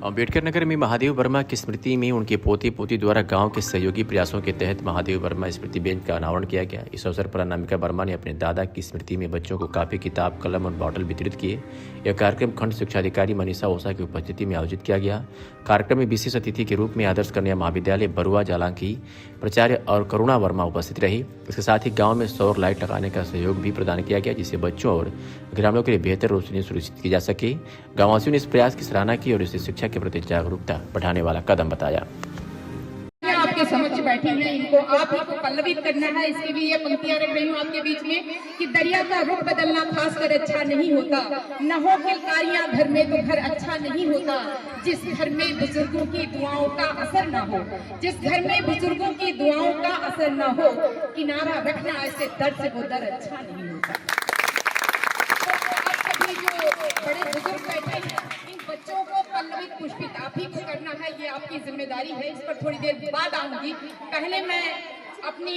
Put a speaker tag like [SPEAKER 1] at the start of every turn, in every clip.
[SPEAKER 1] अम्बेडकर नगर में महादेव वर्मा की स्मृति में उनके पोते पोती द्वारा गांव के सहयोगी प्रयासों के तहत महादेव वर्मा स्मृति बेंच का अनावरण किया गया। इस अवसर पर अनामिका वर्मा ने अपने दादा की स्मृति में बच्चों को कापी, किताब, कलम और बॉटल वितरित किए। यह कार्यक्रम खंड शिक्षा अधिकारी मनीषा ओसा की उपस्थिति में आयोजित किया गया। कार्यक्रम में विशेष अतिथि के रूप में आदर्श कन्या महाविद्यालय बरुआ जालां की प्राचार्य और करुणा वर्मा उपस्थित रही। इसके साथ ही गाँव में सौर लाइट लगाने का सहयोग भी प्रदान किया गया, जिससे बच्चों और ग्रामीणों के लिए बेहतर रोशनी सुनिश्चित की जा सके। गाँववासियों ने इस प्रयास की सराहना की और इसे शिक्षा के प्रति जागरूकता बढ़ाने वाला कदम बताया।
[SPEAKER 2] आपके समक्ष बैठी हैं, इनको आप ही को पल्लवित करना है। इसके लिए ये पंक्तियां रख रही हूँ आपके बीच में कि दरिया का रुख बदलना खासकर अच्छा नहीं होता, न हो किलकारियां घर में तो घर अच्छा नहीं होता। जिस घर में बुजुर्गों की दुआओं का असर न हो, जिस घर में बुजुर्गों की दुआओं का असर न हो, किनारा रखना ऐसे दर्द से वो दर्द अच्छा नहीं होता। जो बड़े बुजुर्ग बैठे हैं, इन बच्चों को पल्लवित पुष्पित आप ही को करना है, ये आपकी जिम्मेदारी है। इस पर थोड़ी देर बाद आऊंगी। पहले मैं अपनी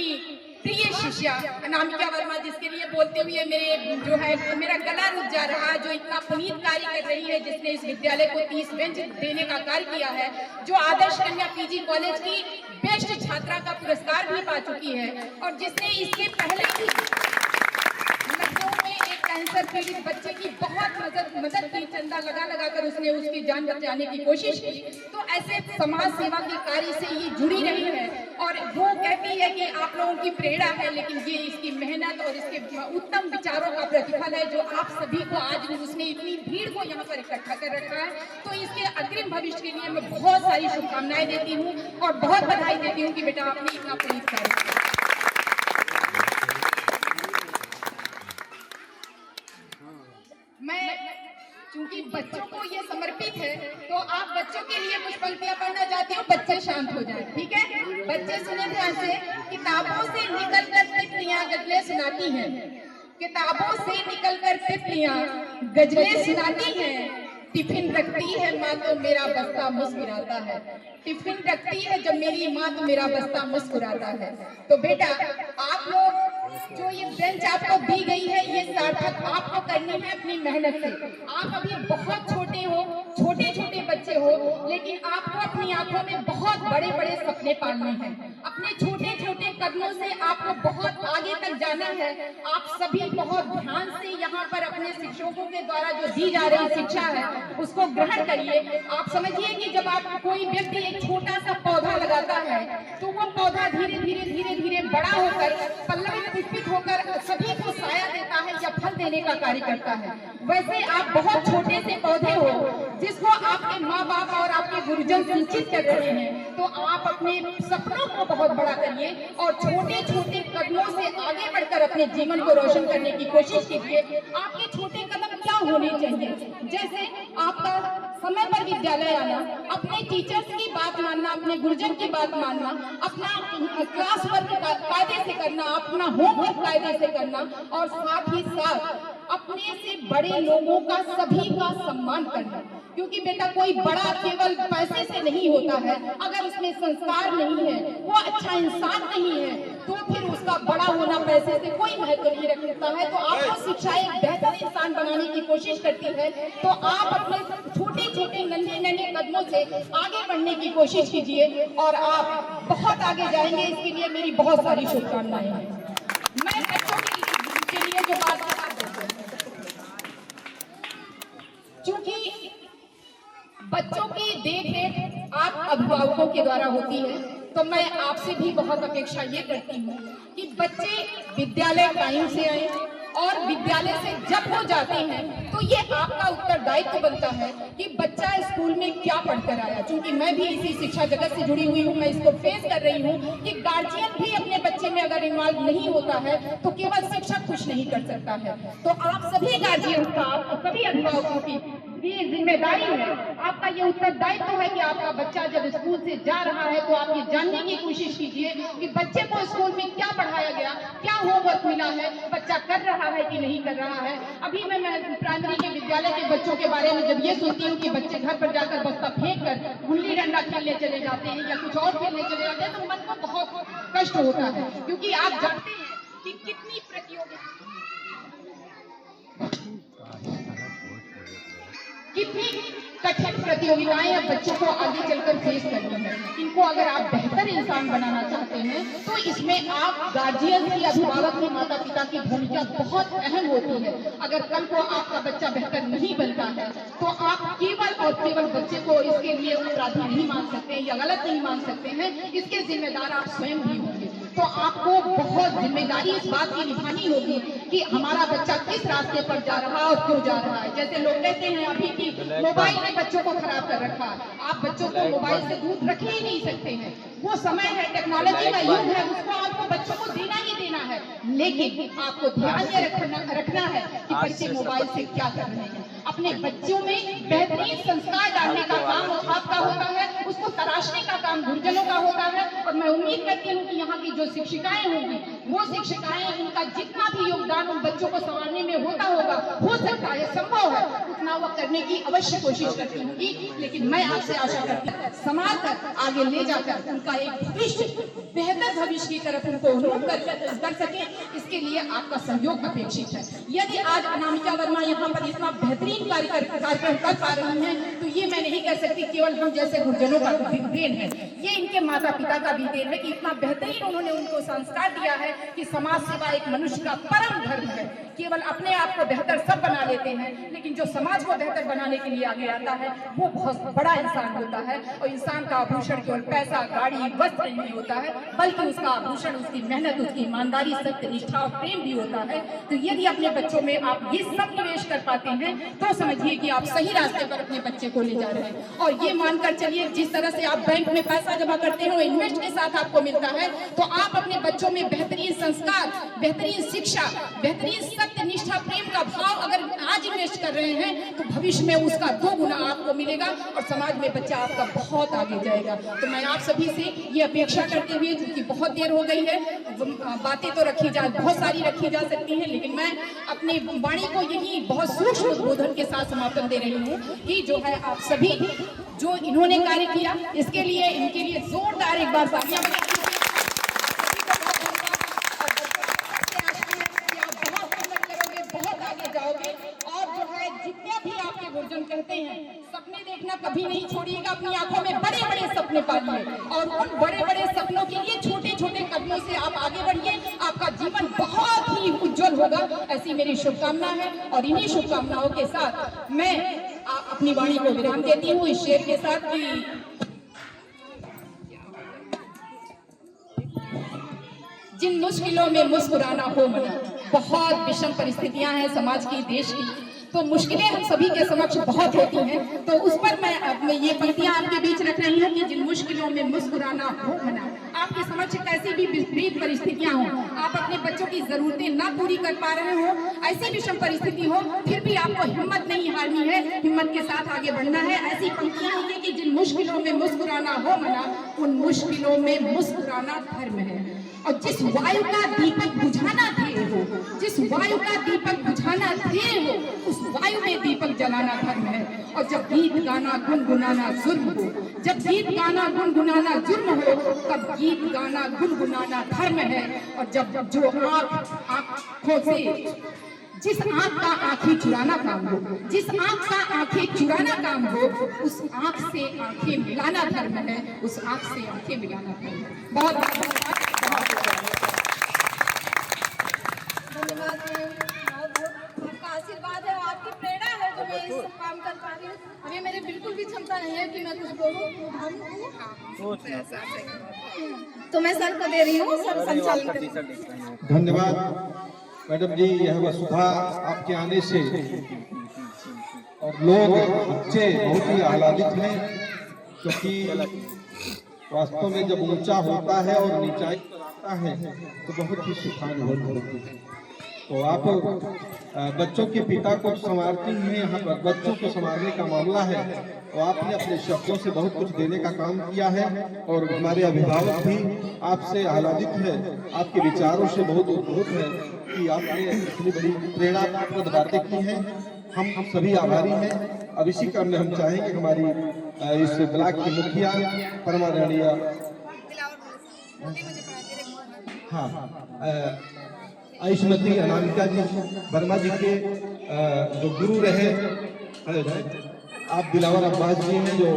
[SPEAKER 2] प्रिय शिष्या अनामिका वर्मा, जिसके लिए बोलते हुए मेरा गला रुक जा रहा है, जो इतना पुनीत कार्य कर रही है, जिसने इस विद्यालय को 30 बेंच देने का कार्य किया है, जो आदर्श कन्या पीजी कॉलेज की बेस्ट छात्रा का पुरस्कार भी पा चुकी है, और जिसने इसके पहले भी कैंसर पीड़ित बच्चे की बहुत मदद की, चंदा लगा कर उसने उसकी जान बचाने की कोशिश की। तो ऐसे समाज सेवा के कार्य से ये जुड़ी रही है, और वो कहती है कि आप लोगों की प्रेरणा है, लेकिन ये इसकी मेहनत और इसके उत्तम विचारों का प्रतिफल है, जो आप सभी को आज उसने इतनी भीड़ को यहाँ पर इकट्ठा कर रखा है। तो इसके अग्रिम भविष्य के लिए मैं बहुत सारी शुभकामनाएं देती हूँ और बहुत बधाई देती हूँ कि बेटा आपने इतना पुनीत कार्य किया। मैं चूंकि बच्चों को ये समर्पित है, तो आप बच्चों के लिए कुछ पंक्तियां पढ़ना चाहती हूँ। बच्चे शांत हो जाएं, ठीक है? बच्चे सुने ध्यान से। किताबों से निकलकर तितलियां गजलें सुनाती हैं, किताबों से निकलकर तितलियां गजलें सुनाती हैं। टिफिन रखती है माँ तो मेरा बस्ता मुस्कुराता है, टिफिन रखती है जब मेरी माँ तो मेरा बस्ता मुस्कुराता है। तो बेटा, आप लोग जो ये बेंच आपको दी गई है, ये सार्थक आपको करनी है अपनी मेहनत से। आप अभी बहुत छोटे हो, छोटे छोटे बच्चे हो, लेकिन आपको अपनी आंखों में बहुत बड़े बड़े सपने पालने हैं। अपने छोटे छोटे कदमों से आपको बहुत आगे तक जाना है। आप सभी बहुत ध्यान से यहाँ पर अपने शिक्षकों के द्वारा जो दी जा रही शिक्षा है उसको ग्रहण करिए। आप समझिए कि जब आप कोई व्यक्ति एक छोटा सा पौधा लगाता है, तो वो पौधा धीरे धीरे धीरे धीरे बड़ा होकर पल्लवित पुष्पित होकर सभी को साया देता है या फल देने का कार्य करता है। वैसे आप बहुत छोटे से पौधे हो, जिसको आपके माँ बाप और आपके गुरुजन सिंचित कर रहे हैं। तो आप अपने सपनों को बहुत बड़ा करिए और छोटे छोटे कदमों से आगे बढ़कर अपने जीवन को रोशन करने की कोशिश कीजिए। आपके छोटे कदम क्या होने चाहिए? जैसे आपका समय पर विद्यालय आना, अपने टीचर्स की बात मानना, अपने गुरुजन की बात मानना, अपना क्लास वर्क कायदे से करना, अपना होमवर्क कायदे से करना, और साथ ही साथ अपने से बड़े लोगों का सभी का सम्मान करना। क्योंकि बेटा, कोई बड़ा केवल पैसे से नहीं होता है। अगर उसमें संस्कार नहीं है, वो अच्छा इंसान नहीं है, तो फिर उसका बड़ा होना पैसे से कोई महत्व नहीं रखता है। तो आपको शिक्षा एक बेहतर इंसान बनाने की कोशिश करती है। तो आप अपने छोटे छोटे नन्हे नन्हे कदमों से आगे बढ़ने की कोशिश कीजिए और आप बहुत आगे जाएंगे। इसके लिए मेरी बहुत सारी शुभकामनाएं हैं। मैं बच्चों के लिए जो बात चूंकि बच्चों की देख रेख आप अभिभावकों के द्वारा होती है, तो मैं आपसे भी बहुत अपेक्षा ये करती हूँ कि बच्चे विद्यालय टाइम से आए, और विद्यालय से जब वो जाते हैं तो ये आपका उत्तरदायित्व बनता है कि बच्चा स्कूल में क्या पढ़कर आया। क्योंकि मैं भी इसी शिक्षा जगत से जुड़ी हुई हूँ, मैं इसको फेस कर रही हूँ कि गार्जियन भी अपने बच्चे में अगर इन्वॉल्व नहीं होता है तो केवल शिक्षक कुछ नहीं कर सकता है। तो आप सभी गार्जियन का, सभी अभिभावकों की ये जिम्मेदारी है, आपका ये उत्तरदायित्व है कि आपका बच्चा जब स्कूल से जा रहा है तो आप ये जानने की कोशिश कीजिए कि बच्चे को स्कूल में क्या पढ़ाया गया, क्या होमवर्क मिला है, बच्चा कर रहा है कि नहीं कर रहा है। अभी मैं प्राइमरी के विद्यालय के बच्चों के बारे में जब ये सुनती हूँ कि बच्चे घर पर जाकर बस्ता फेंक कर गुल्ली डंडा खेलने चले जाते हैं या कुछ और खेलने चले जाते हैं, तो मन को बहुत कष्ट होता है। क्योंकि आप जानते हैं कि कितनी प्रतियोगिता, कितनी कठिन प्रतियोगिताएं अब बच्चों को आगे चलकर फेस करनी है। इनको अगर आप बेहतर इंसान बनाना चाहते हैं तो इसमें आप गार्जियन की, अभिभावक की, माता पिता की भूमिका बहुत अहम होती है। अगर कल को आपका बच्चा बेहतर नहीं बनता है तो आप केवल और केवल बच्चे को इसके लिए अपराधी नहीं मान सकते या गलत नहीं मान सकते हैं, इसके जिम्मेदार आप स्वयं भी होंगे। तो आपको बहुत जिम्मेदारी इस बात की निभानी होगी कि हमारा बच्चा किस रास्ते पर जा रहा है और क्यों जा रहा है। जैसे लोग कहते हैं अभी कि मोबाइल ने बच्चों को खराब कर रखा है, आप बच्चों को मोबाइल से दूर रख ही नहीं सकते हैं। वो समय है, टेक्नोलॉजी का युग है, उसको आपको बच्चों को देना ही देना है। लेकिन आपको ध्यान ये रखना है कि बच्चे मोबाइल से क्या कर रहे हैं। अपने बच्चों में बेहतरीन संस्कार डालने का काम आपका होता है, उसको तराशने का काम गुरुजनों का होता है। और मैं उम्मीद करती हूँ कि यहाँ की जो शिक्षिकाएं होंगी, वो शिक्षिकाएं उनका जितना भी योगदान उन बच्चों को संभालने में होता होगा, हो सकता है, संभव है, उतना वो करने की अवश्य कोशिश करती होंगी। लेकिन मैं आपसे आशा करती हूँ संभाल कर आगे ले जाकर उनका एक भविष्य, बेहतर भविष्य की तरफ उनको उन्मुख कर सके, इसके लिए आपका सहयोग अपेक्षित है। यदि आज अनामिका वर्मा यहाँ पर इतना बेहतरीन कार्यक्रम कर पा रही हैं तो ये मैं नहीं कह सकती केवल हम जैसे गुरुजनों का देन है, ये इनके माता पिता का भी देन है कि इतना बेहतरीन उन्होंने उनको संस्कार दिया है कि समाज सेवा एक मनुष्य का परम धर्म है। केवल अपने आप को बेहतर सब बना लेते हैं, लेकिन जो समाज को बेहतर बनाने के लिए आगे आता है वो बहुत बड़ा इंसान होता है। और इंसान का आभूषण केवल पैसा, गाड़ी, वस्त्र नहीं होता है, बल्कि उसका आभूषण उसकी मेहनत, उसकी ईमानदारी, सत्य, निष्ठा और प्रेम भी होता है। तो यदि अपने बच्चों में आप ये सब निवेश कर पाते हैं तो समझिए कि आप सही रास्ते पर अपने बच्चे को ले जा रहे हैं। और ये मानकर चलिए जिस तरह से आप बैंक में पैसा जमा करते हैं, इन्वेस्ट के साथ आपको मिलता है, तो आप अपने बच्चों में बेहतरीन संस्कार, बेहतरीन शिक्षा, बेहतरीन सत्य, निष्ठा, प्रेम का भाव अगर आज इन्वेस्ट कर रहे हैं तो भविष्य में उसका 2 गुना आपको मिलेगा और समाज में बच्चा आपका बहुत आगे जाएगा। तो मैं आप सभी से ये अपेक्षा करते हुए, क्योंकि बहुत देर हो गई है, बातें तो बहुत सारी रखी जा सकती हैं, लेकिन मैं अपनी वाणी को यही बहुत सूक्ष्म उद्बोधन के साथ समापन दे रही हूँ कि जो है आप सभी जो इन्होंने कार्य किया, इसके लिए इनके लिए जोरदार एक बार तालियां बजाइए। गुरुजन कहते हैं सपने देखना कभी नहीं छोड़िएगा, अपनी आंखों में बड़े बड़े सपने पालिए और उन बड़े बड़े सपनों के लिए छोटे छोटे कदमों से आप आगे बढ़िए, आपका जीवन बहुत ही उज्जवल होगा, ऐसी मेरी शुभकामना है। और इन्हीं शुभकामनाओं के साथ मैं अपनी वाणी को विराम देती हूँ इस शेर के साथ कि जिन मुश्किलों में मुस्कुराना हो मना। बहुत विषम परिस्थितियां हैं समाज की, देश की, तो मुश्किलें हम सभी के समक्ष बहुत होती हैं। तो उस पर मैं ये पंक्तियां आपके बीच रख रही हूँ कि जिन मुश्किलों में मुस्कुराना हो मना। आपके समक्ष कैसी भी विपरीत परिस्थितियां हो, आप अपने बच्चों की जरूरतें ना पूरी कर पा रहे हो, ऐसी विषम परिस्थिति हो, फिर भी आपको हिम्मत नहीं हारनी है, हिम्मत के साथ आगे बढ़ना है। ऐसी पंक्तियां हैं कि जिन मुश्किलों में मुस्कुराना हो मना, उन मुश्किलों में मुस्कुराना धर्म है। और जिस वायु का दीपक बुझाना थे हो, जिस वायु का दीपक बुझाना थे हो, उस वायु में दीपक जलाना धर्म है। और जब गीत गाना गुनगुनाना जुर्म हो, जब गीत गाना गुनगुनाना जुर्म हो, तब गीत गाना गुनगुनाना धर्म है। और जब जो आँखों से जिस आँख का आंखें चुराना काम हो, जिस आँख का आंखें चुराना काम हो, उस आँख से आंखें मिलाना धर्म है, उस आँख से आंखें मिलाना धर्म है। बहुत धन्यवाद।
[SPEAKER 3] आपका आशीर्वाद है, आपकी प्रेरणा है जो मैं इस काम कर पा रही हूँ। अभी मेरे बिल्कुल भी क्षमता नहीं है कि मैं कुछ बोलूँ, तो मैं सर को दे रही हूँ, सर संचालन करें।
[SPEAKER 4] धन्यवाद मैडम जी, यह वसुधा आपके आने से और लोग बच्चे बहुत ही आह्लादित हैं, क्योंकि वास्तव में जब ऊंचा होता है और नीचाई पर आता है तो बहुत ही सुखान होती है। तो आप बच्चों के पिता को संवारती हैं, यहाँ पर बच्चों को संवारने का मामला है, तो आपने अपने शब्दों से बहुत कुछ देने का काम किया है और हमारे अभिभावक भी आपसे आह्लादित है, आपके विचारों से बहुत उद्भूत है कि आपने इतनी बड़ी प्रेरणाप्रद बातें की हैं। हम सभी आभारी हैं। अब इसी क्रम में हम चाहेंगे हमारी इस ब्लॉक की मुखिया परमादरणीय आयुष्मती अनामिका जी वर्मा जी के जो गुरु रहे आप दिलावर अब्बास जी हैं जो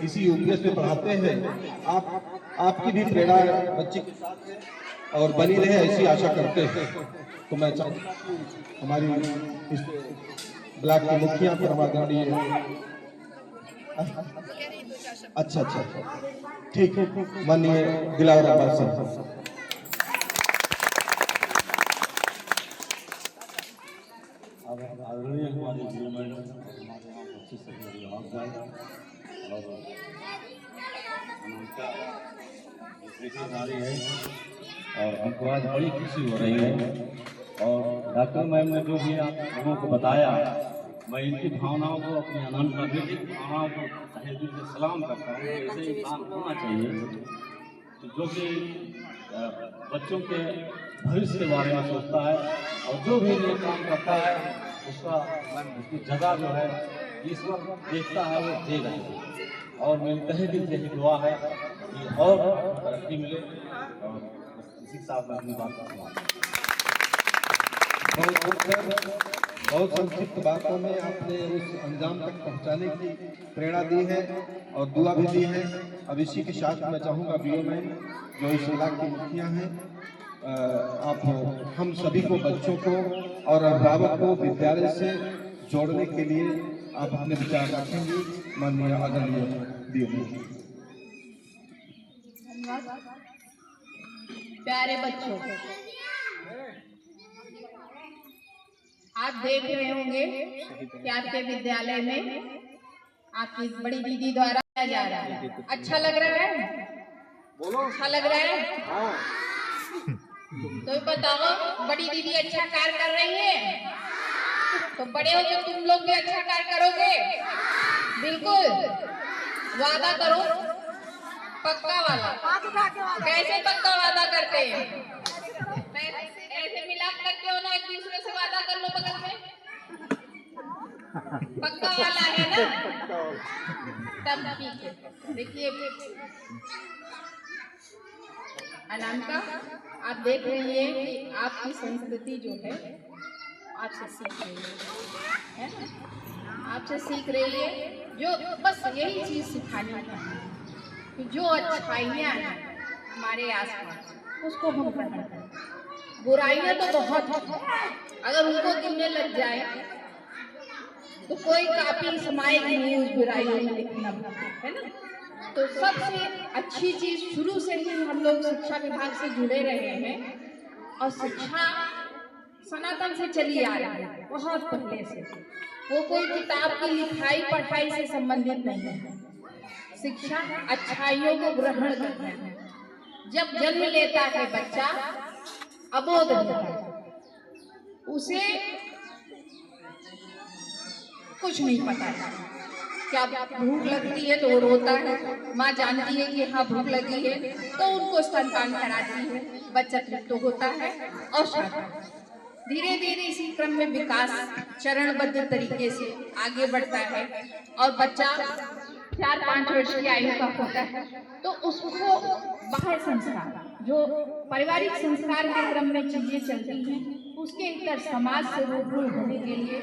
[SPEAKER 4] इसी यूपीएस में पढ़ाते हैं। आपकी भी प्रेरणा बच्चे के साथ है और बनी रहे ऐसी आशा करते हैं। तो मैं हमारी इस ब्लॉक के मुखिया पर हमारी अच्छा ठीक माननीय दिलावर अब्बास साहब।
[SPEAKER 5] आदरणीय हमारे गुरु मैडम हमारे यहाँ बच्चे सब और उनका जारी है और हमको आज बड़ी खुशी हो रही है। और डॉक्टर मैम ने जो भी आप लोगों को बताया, मैं इनकी भावनाओं को, अपनी अनंत अभिवृत्ति भावनाओं को तहे दिल से सलाम करता हूँ। ऐसे इंसान होना चाहिए जो कि बच्चों के भविष्य के बारे में सोचता है और जो भी ये काम करता है उसकी जगह जो है ईश्वर देखता है, वो देगा। और मेरी तहे दिल से दुआ है कि और तरक्की मिले। और इसी के साथ मैं अपनी बात करूँगा।
[SPEAKER 4] बहुत संक्षिप्त बातों में आपने उस अंजाम तक पहुंचाने की प्रेरणा दी है और दुआ भी दी है। अब इसी के साथ मैं चाहूँगा बीओ मैम जो इस इलाके की मुखिया हैं, आप हम सभी को, बच्चों को और अभिभावक को विद्यालय से जोड़ने के लिए आप अपने विचार रखेंगे। माननीय आदरणीय बीओ।
[SPEAKER 2] प्यारे बच्चों, आप देख रहे होंगे कि आपके विद्यालय में आपकी बड़ी दीदी द्वारा किया जा रहा है। अच्छा लग रहा है? अच्छा लग रहा है? तो बताओ, बड़ी दीदी अच्छा कार्य कर रही है तो बड़े होकर तुम लोग भी अच्छा कार्य करोगे। बिल्कुल वादा करो, पक्का वाला। कैसे पक्का वादा करते हैं? ऐसे मिलाप करके हो ना, एक दूसरे से वादा कर लो बगल में। पक्का वाला है ना? तब ठीक है। देखिए अनामिका, आप देख रही है कि आपकी संस्कृति जो है आपसे सीख रही है, आपसे सीख रही है। जो बस यही चीज सिखानी है कि जो अच्छाइयाँ हैं हमारे आसपास उसको हम ग्रहण करें। बुराइयाँ तो बहुत हैं, अगर उनको गिनने लग जाए तो कोई काफी समाएगी नहीं उस बुराइयों में लिखना, है ना। तो सबसे अच्छी चीज, शुरू से ही हम लोग शिक्षा विभाग से जुड़े रहे हैं और शिक्षा सनातन से चली आ रही है बहुत पहले से। वो कोई किताब की लिखाई पढ़ाई से संबंधित नहीं है। शिक्षा अच्छाइयों को ग्रहण करना है। जब जन्म लेता है बच्चा अबोध होता है, उसे कुछ नहीं पता है। क्या भूख लगती है तो वो रोता है, माँ जानती है कि हाँ भूख लगी है तो उनको स्तनपान कराती है, बच्चा तृप्त होता है और धीरे धीरे इसी क्रम में विकास चरणबद्ध तरीके से आगे बढ़ता है और बच्चा 4-5 वर्ष की आयु का होता है तो उसको बाह्य संस्कार, जो पारिवारिक संस्कार के क्रम में चीजें चलती हैं, उसके इतर समाज से रूबरू होने के लिए